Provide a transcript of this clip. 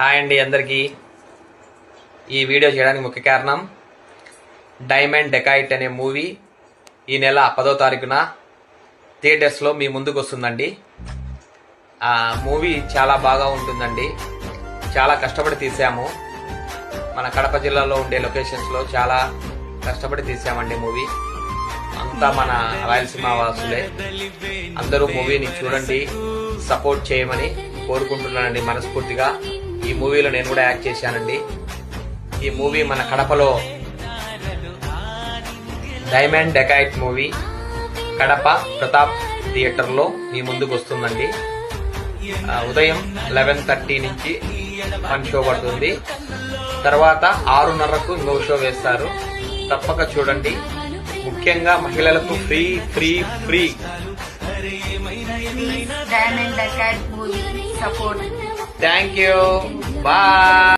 Hi అండి అందరికీ. ఈ వీడియో చేయడానికి ముఖ్య కారణం డైమండ్ డెకాయిట్ అనే మూవీ ఈ నెల 10వ తారీఖున థియేటర్స్లో మీ ముందుకు వస్తుందండి. ఆ మూవీ చాలా బాగా ఉంటుందండి. చాలా కష్టపడి తీసాము. మన కడప జిల్లాలో ఉండే లొకేషన్స్లో చాలా కష్టపడి తీసామండి మూవీ. అంతా మన రాయలసీమ వాసులే. అందరూ మూవీని చూడండి, సపోర్ట్ చేయమని కోరుకుంటున్నానండి మనస్ఫూర్తిగా. ఈ మూవీలో నేను కూడా యాక్ట్ చేశానండి. ఈ మూవీ మన కడపలో diamond dacoit movie Kadapa Pratap థియేటర్లో మీ ముందుకు వస్తుందండి. ఉదయం 11:30 నుంచి 1 షో పడుతుంది. తర్వాత 6:30కు ఇంకో షో వేస్తారు. తప్పక చూడండి. ముఖ్యంగా మహిళలకు free free free. Diamond Decade movie support. Thank you. Bye.